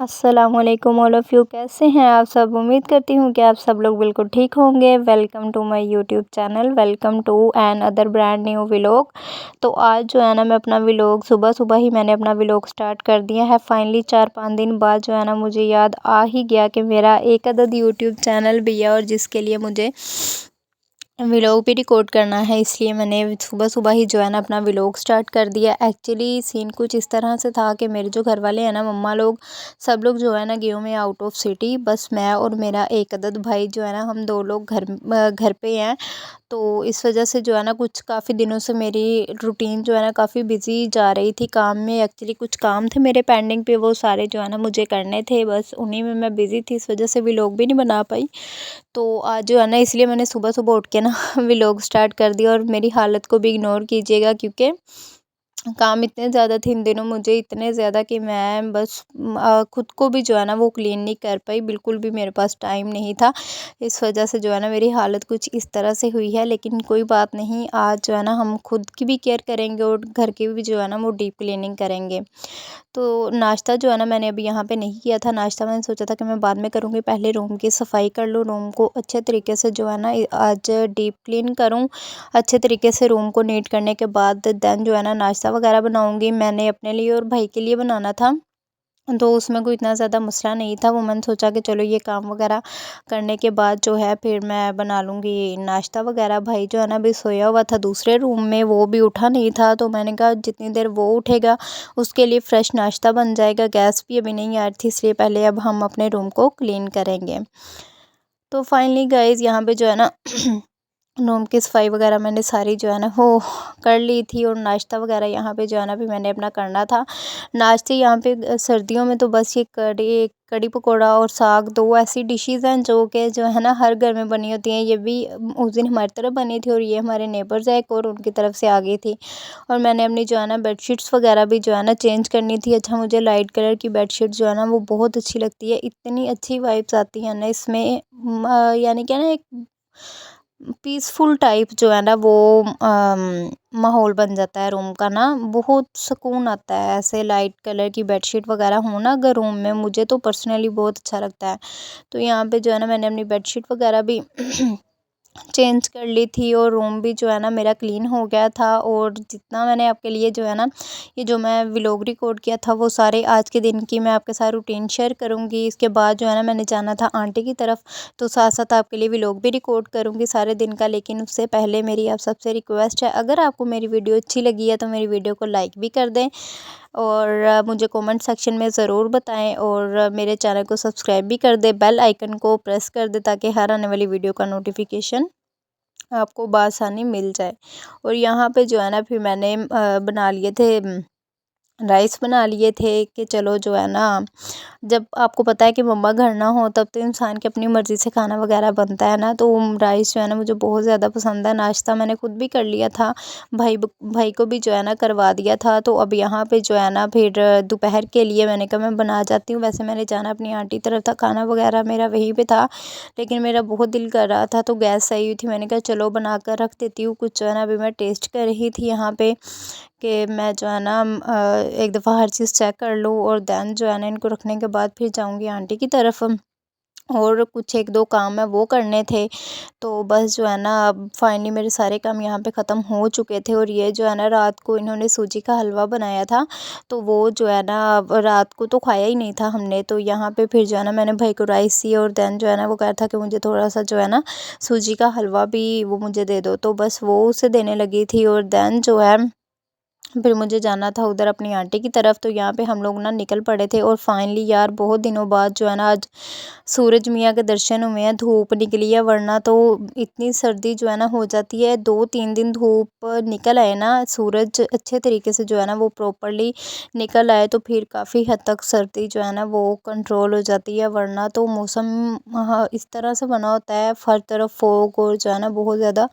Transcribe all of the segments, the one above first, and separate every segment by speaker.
Speaker 1: अस्सलामुअलैकुम all of you, कैसे हैं आप सब। उम्मीद करती हूँ कि आप सब लोग बिल्कुल ठीक होंगे। Welcome to my YouTube channel, welcome to another brand new vlog. तो आज जो है ना मैं अपना व्लॉग सुबह सुबह ही मैंने अपना व्लॉग स्टार्ट कर दिया है। फाइनली 4-5 दिन बाद जो है ना मुझे याद आ ही गया कि मेरा एक अदद यूट्यूब चैनल भी है और जिसके लिए मुझे व्लॉग भी रिकॉर्ड करना है, इसलिए मैंने सुबह सुबह ही जो है ना अपना व्लॉग स्टार्ट कर दिया। एक्चुअली सीन कुछ इस तरह से था कि मेरे जो घर वाले हैं ना, मम्मा लोग, सब लोग जो है ना गए हुए हैं आउट ऑफ सिटी। बस मैं और मेरा एक अदद भाई जो है ना, हम 2 लोग घर पे हैं। तो इस वजह से जो है ना कुछ काफ़ी दिनों से मेरी रूटीन जो है ना काफ़ी बिज़ी जा रही थी काम में। एक्चुअली कुछ काम थे मेरे पेंडिंग पे, वो सारे जो है ना मुझे करने थे, बस उन्हीं में मैं बिज़ी थी, इस वजह से व्लॉग भी नहीं बना पाई। तो आज जो है ना इसलिए मैंने सुबह सुबह उठ के ना व्लॉग स्टार्ट कर दिया। और मेरी हालत को भी इग्नोर कीजिएगा क्योंकि काम इतने ज़्यादा थे इन दिनों मुझे, इतने ज़्यादा कि मैं बस खुद को भी जो है ना वो क्लीन नहीं कर पाई, बिल्कुल भी मेरे पास टाइम नहीं था। इस वजह से जो है ना मेरी हालत कुछ इस तरह से हुई है, लेकिन कोई बात नहीं। आज जो है ना हम खुद की भी केयर करेंगे और घर की भी जो है ना वो डीप क्लीनिंग करेंगे। तो नाश्ता जो है ना मैंने अभी यहाँ पे नहीं किया था। नाश्ता मैंने सोचा था कि मैं बाद में करूँगी, पहले रूम की सफाई कर लूँ, रूम को अच्छे तरीके से जो है ना आज डीप क्लीन करूँ। अच्छे तरीके से रूम को नीट करने के बाद देन जो है ना नाश्ता वगैरह बनाऊँगी। मैंने अपने लिए और भाई के लिए बनाना था, तो उसमें कोई इतना ज़्यादा मसला नहीं था। वो मैंने सोचा कि चलो ये काम वगैरह करने के बाद जो है फिर मैं बना लूँगी नाश्ता वगैरह। भाई जो है ना अभी सोया हुआ था दूसरे रूम में, वो भी उठा नहीं था, तो मैंने कहा जितनी देर वो उठेगा उसके लिए फ़्रेश नाश्ता बन जाएगा। गैस भी अभी नहीं आ रही थी, इसलिए पहले अब हम अपने रूम को क्लीन करेंगे। तो फाइनली गाइज़ यहाँ पे जो है ना रूम की सफाई वगैरह मैंने सारी जो है ना वो कर ली थी। और नाश्ता वगैरह यहाँ पे जो है ना भी मैंने अपना करना था। नाश्ते यहाँ पे सर्दियों में तो बस ये कढ़ी कढ़ी पकौड़ा और साग, 2 ऐसी डिशेज़ हैं जो कि जो है ना हर घर में बनी होती हैं। ये भी उस दिन हमारी तरफ बनी थी और ये हमारे नेबर्स है एक और, उनकी तरफ से आ गई थी। और मैंने अपनी जो है ना बेडशीट्स वगैरह भी जो है ना चेंज करनी थी। अच्छा, मुझे लाइट कलर की बेडशीट जो है ना वो बहुत अच्छी लगती है, इतनी अच्छी वाइब्स आती हैं ना इसमें। यानी कि ना एक पीसफुल टाइप जो है ना वो माहौल बन जाता है रूम का ना, बहुत सुकून आता है ऐसे लाइट कलर की बेडशीट वगैरह हो ना अगर रूम में, मुझे तो पर्सनली बहुत अच्छा लगता है। तो यहाँ पे जो है ना मैंने अपनी बेडशीट वगैरह भी चेंज कर ली थी और रूम भी जो है ना मेरा क्लीन हो गया था। और जितना मैंने आपके लिए जो है ना ये जो मैं व्लॉग रिकॉर्ड किया था वो सारे आज के दिन की मैं आपके साथ रूटीन शेयर करूँगी। इसके बाद जो है ना मैंने जाना था आंटी की तरफ, तो साथ साथ आपके लिए व्लॉग भी रिकॉर्ड करूँगी सारे दिन का। लेकिन उससे पहले मेरी आप सबसे रिक्वेस्ट है, अगर आपको मेरी वीडियो अच्छी लगी है तो मेरी वीडियो को लाइक भी कर दें और मुझे कमेंट सेक्शन में ज़रूर बताएं और मेरे चैनल को सब्सक्राइब भी कर दें, बेल आइकन को प्रेस कर दें ताकि हर आने वाली वीडियो का नोटिफिकेशन आपको बआसानी मिल जाए। और यहाँ पे जो है ना फिर मैंने बना लिए थे राइस बना लिए थे कि चलो जो है ना, जब आपको पता है कि मम्मा घर ना हो तब तो इंसान की अपनी मर्ज़ी से खाना वगैरह बनता है ना। तो राइस जो है ना मुझे बहुत ज़्यादा पसंद है। नाश्ता मैंने खुद भी कर लिया था, भाई को भी जो है ना करवा दिया था। तो अब यहाँ पे जो है ना फिर दोपहर के लिए मैंने कहा मैं बना जाती हूँ। वैसे मैंने जाना अपनी आंटी तरफ था, खाना वगैरह मेरा वहीं पे था, लेकिन मेरा बहुत दिल कर रहा था तो गैस आई हुई थी, मैंने कहा चलो बना कर रख देती हूँ कुछ। जो है ना अभी मैं टेस्ट कर रही थी यहाँ पे कि मैं जो है ना एक दफ़ा हर चीज़ चेक कर लूँ और दैन जो है ना इनको रखने के बाद फिर जाऊँगी आंटी की तरफ। और कुछ 1-2 काम है वो करने थे। तो बस जो है ना अब फाइनली मेरे सारे काम यहाँ पे ख़त्म हो चुके थे। और ये जो है ना रात को इन्होंने सूजी का हलवा बनाया था, तो वो जो है ना अब रात को तो खाया ही नहीं था हमने। तो यहाँ पे फिर जो है ना मैंने भाई को राइस दी और दैन जो है ना वो कहा था कि मुझे थोड़ा-सा जो है ना सूजी का हलवा भी वो मुझे दे दो, तो बस वो उसे देने लगी थी। और दैन जो है फिर मुझे जाना था उधर अपनी आंटी की तरफ, तो यहाँ पे हम लोग ना निकल पड़े थे। और फाइनली यार बहुत दिनों बाद जो है ना आज सूरज मियाँ के दर्शन हुए हैं, धूप निकली है, वरना तो इतनी सर्दी जो है ना हो जाती है। 2-3 दिन धूप निकल आए ना, सूरज अच्छे तरीके से जो है ना वो प्रॉपरली निकल आए तो फिर काफ़ी हद तक सर्दी जो है ना वो कंट्रोल हो जाती है। वरना तो मौसम हाँ इस तरह से बना होता है, हर तरफ फोग और जो है ना बहुत ज़्यादा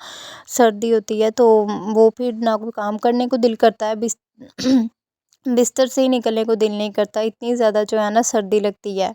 Speaker 1: सर्दी होती है, तो वो फिर ना कोई काम करने को दिल करता है, बिस्तर से ही निकलने को दिल नहीं करता, इतनी ज़्यादा जो है ना सर्दी लगती है।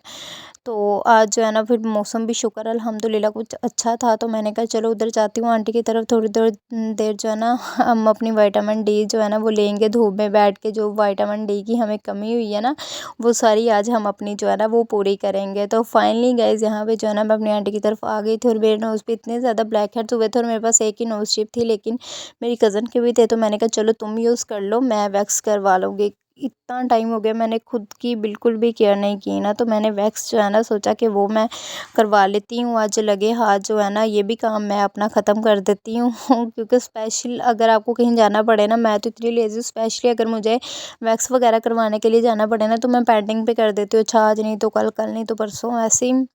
Speaker 1: तो आज जो है ना फिर मौसम भी शुक्र अल्हम्दुलिल्लाह कुछ अच्छा था, तो मैंने कहा चलो उधर जाती हूँ आंटी की तरफ, थोड़ी देर देर जो है ना हम अपनी विटामिन डी जो है ना वो लेंगे, धूप में बैठ के जो विटामिन डी की हमें कमी हुई है ना वो सारी आज हम अपनी जो है ना वो पूरी करेंगे। तो फाइनली गाइज़ यहाँ पे जो है ना मैं अपनी आंटी की तरफ आ गई थी और मेरे नोज़ पे इतने ज़्यादा ब्लैक हेड्स हुए थे और मेरे पास एक ही नोज़ शिप थी, लेकिन मेरी कज़न के भी थे, तो मैंने कहा चलो तुम यूज़ कर लो, मैं वैक्स करवा लूँगी। इतना टाइम हो गया मैंने खुद की बिल्कुल भी केयर नहीं की ना, तो मैंने वैक्स जो है ना सोचा कि वो मैं करवा लेती हूँ, आज लगे हाथ जो है ना ये भी काम मैं अपना ख़त्म कर देती हूँ क्योंकि स्पेशल अगर आपको कहीं जाना पड़े ना, मैं तो इतनी लेज़ी हूँ, स्पेशली अगर मुझे वैक्स वगैरह करवाने के लिए जाना पड़े ना तो मैं पेंडिंग पे कर देती हूँ, अच्छा आज नहीं तो कल नहीं तो परसों, ऐसे ही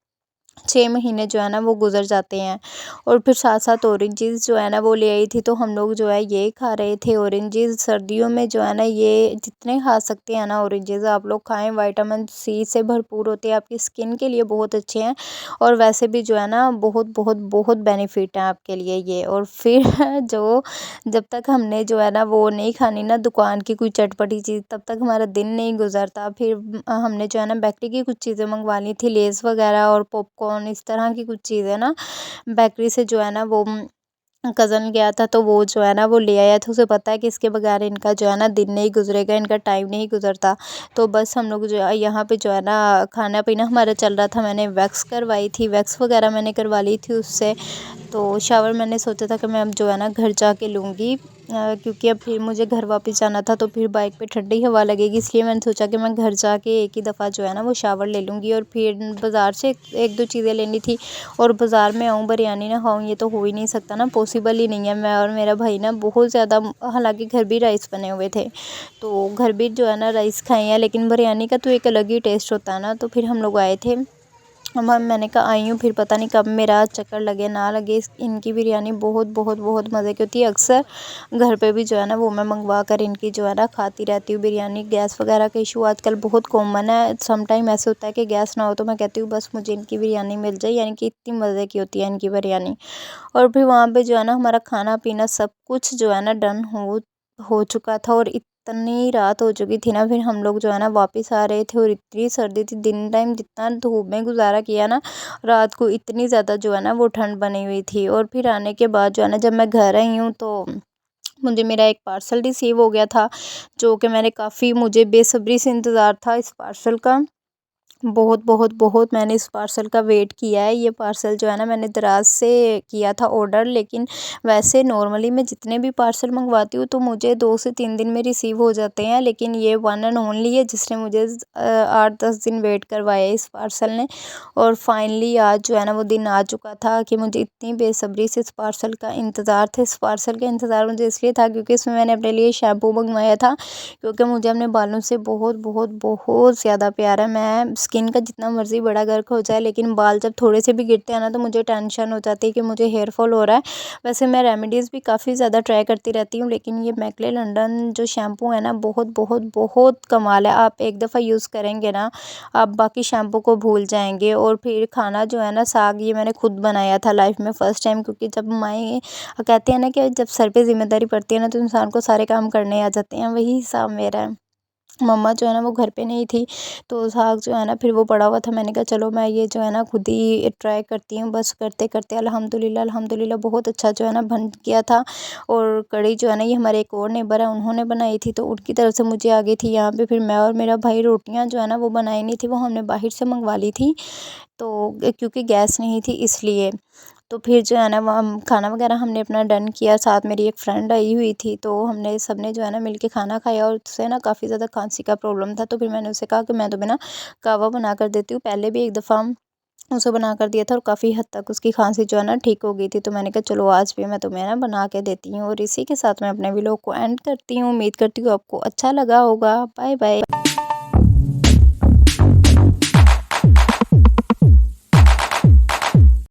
Speaker 1: 6 महीने जो है ना वो गुज़र जाते हैं। और फिर साथ-साथ ऑरेंजेस जो है ना वो ले आई थी, तो हम लोग जो है ये खा रहे थे ऑरेंजेस। सर्दियों में जो है ना ये जितने खा सकते हैं ना ऑरेंजेस आप लोग खाएँ, विटामिन सी से भरपूर होते हैं, आपकी स्किन के लिए बहुत अच्छे हैं और वैसे भी जो है ना बहुत बहुत बहुत बेनिफिट है आपके लिए ये। और फिर जो जब तक हमने जो है ना वो नहीं खानी ना दुकान की कोई चटपटी चीज़, तब तक हमारा दिन नहीं गुज़रता। फिर हमने जो है ना बेकरी की कुछ चीज़ें मंगवा ली थी, लेज़ वगैरह और पॉपकॉर्न, इस तरह की कुछ चीज़ें ना बेकरी से जो है ना वो कज़न गया था, तो वो जो है ना वो ले आया था। उसे पता है कि इसके बगैर इनका जो है ना दिन नहीं गुज़रेगा, इनका टाइम नहीं गुज़रता। तो बस हम लोग जो है यहाँ पे जो है ना खाना-पीना हमारा चल रहा था। मैंने वैक्स करवाई थी, वैक्स वगैरह मैंने करवा ली थी उससे। तो शावर मैंने सोचा था कि मैं अब जो है ना घर जाके लूँगी, क्योंकि अब फिर मुझे घर वापस जाना था, तो फिर बाइक पे ठंडी हवा लगेगी, इसलिए मैंने सोचा कि मैं घर जाके एक ही दफ़ा जो है ना वो शावर ले लूँगी। और फिर बाज़ार से एक दो चीज़ें लेनी थी और बाज़ार में आऊँ बिरयानी ना खाऊँ, ये तो हो ही नहीं सकता ना, पॉसिबल ही नहीं है। मैं और मेरा भाई ना बहुत ज़्यादा, हालांकि घर भी राइस बने हुए थे, तो घर भी जो है ना राइस खाए हैं, लेकिन बिरयानी का तो एक अलग ही टेस्ट होता है ना। तो फिर हम लोग आए थे, अब मैंने कहा आई हूँ, फिर पता नहीं कब मेरा चक्कर लगे ना लगे। इनकी बिरयानी बहुत बहुत बहुत मज़े की होती है। अक्सर घर पे भी जो है ना वो मैं मंगवा कर इनकी जो है ना खाती रहती हूँ बिरयानी। गैस वगैरह का इशू आजकल बहुत कॉमन है, सम टाइम ऐसे होता है कि गैस ना हो तो मैं कहती हूँ बस मुझे इनकी बिरयानी मिल जाए, यानी कि इतनी मज़े की होती है इनकी बिरयानी। और फिर वहाँ पे जो है ना हमारा खाना पीना सब कुछ जो है ना डन हो चुका था और इतनी रात हो चुकी थी ना, फिर हम लोग जो है ना वापस आ रहे थे और इतनी सर्दी थी, दिन टाइम जितना धूप में गुजारा किया ना, रात को इतनी ज़्यादा जो है ना वो ठंड बनी हुई थी। और फिर आने के बाद जो है ना जब मैं घर आई हूँ तो मुझे मेरा एक पार्सल रिसीव हो गया था, जो कि मैंने काफ़ी, मुझे बेसब्री से इंतज़ार था इस पार्सल का। बहुत बहुत बहुत मैंने इस पार्सल का वेट किया है। ये पार्सल जो है ना मैंने दराज़ से किया था ऑर्डर, लेकिन वैसे नॉर्मली मैं जितने भी पार्सल मंगवाती हूँ तो मुझे 2 से 3 दिन में रिसीव हो जाते हैं, लेकिन ये वन एंड ओनली है जिसने मुझे 8-10 दिन वेट करवाया इस पार्सल ने। और फाइनली आज जो है ना वो दिन आ चुका था कि मुझे इतनी बेसब्री से इस पार्सल का इंतज़ार था। इस पार्सल का इंतज़ार मुझे इसलिए था क्योंकि इसमें मैंने अपने लिए शैम्पू मंगवाया था, क्योंकि मुझे अपने बालों से बहुत बहुत बहुत ज़्यादा प्यार है। मैं स्किन का जितना मर्ज़ी बड़ा गर्क हो जाए, लेकिन बाल जब थोड़े से भी गिरते हैं ना तो मुझे टेंशन हो जाती है कि मुझे हेयर फॉल हो रहा है। वैसे मैं रेमेडीज़ भी काफ़ी ज़्यादा ट्राई करती रहती हूँ, लेकिन ये मैकले लंदन जो शैम्पू है ना बहुत बहुत बहुत कमाल है। आप एक दफ़ा यूज़ करेंगे ना आप बाकी शैम्पू को भूल जाएंगे। और फिर खाना जो है ना साग, ये मैंने खुद बनाया था लाइफ में फ़र्स्ट टाइम, क्योंकि जब माएँ कहते हैं ना कि जब सर पे ज़िम्मेदारी पड़ती है ना तो इंसान को सारे काम करने आ जाते हैं, वही हिसाब मेरा है। मम्मा जो है ना वो घर पे नहीं थी, तो साग जो है ना फिर वो पड़ा हुआ था, मैंने कहा चलो मैं ये जो है ना खुद ही ट्राई करती हूँ। बस करते करते अल्हम्दुलिल्लाह अल्हम्दुलिल्लाह बहुत अच्छा जो है ना बन गया था। और कढ़ी जो है ना ये हमारे एक और नेबर है, उन्होंने बनाई थी, तो उनकी तरफ से मुझे आ गई थी यहाँ पे। फिर मैं और मेरा भाई रोटियाँ जो है ना वो बनाई नहीं थी, वो हमने बाहर से मंगवा ली थी, तो क्योंकि गैस नहीं थी इसलिए। तो फिर जो है ना वो हम खाना वगैरह हमने अपना डन किया, साथ मेरी एक फ्रेंड आई हुई थी, तो हमने सबने जो है ना मिलके खाना खाया। और उससे ना काफ़ी ज़्यादा खांसी का प्रॉब्लम था, तो फिर मैंने उससे कहा कि मैं तुम्हें ना कहवा बना कर देती हूँ। पहले भी एक दफ़ा उसे बना कर दिया था और काफ़ी हद तक उसकी खांसी जो है ना ठीक हो गई थी, तो मैंने कहा चलो आज भी मैं तुम्हें ना बना के देती हूँ। और इसी के साथ मैं अपने व्लॉग को एंड करती हूँ। उम्मीद करती हूँ आपको अच्छा लगा होगा। Bye bye.